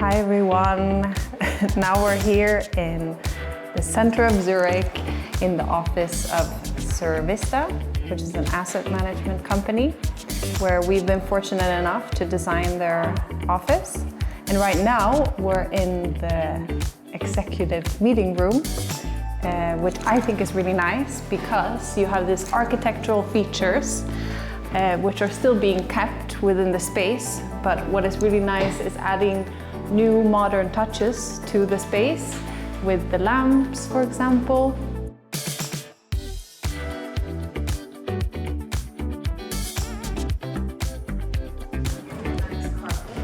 Hi everyone. Now we're here in the center of Zurich in the office of Survista, which is an asset management company where we've been fortunate enough to design their office. And right now we're in the executive meeting room, which I think is really nice because you have these architectural features which are still being kept within the space. But what is really nice is adding new modern touches to the space with the lamps, for example. Nice carpet,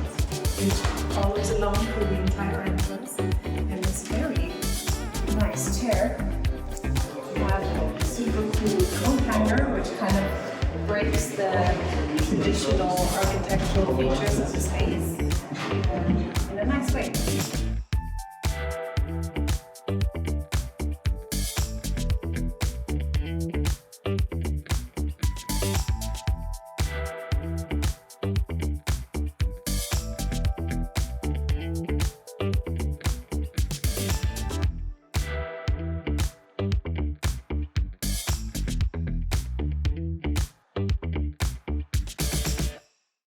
which follows along through the entire entrance, and this very nice chair. We have a super cool coat hanger, which kind of breaks the traditional architectural features of the space in a nice way.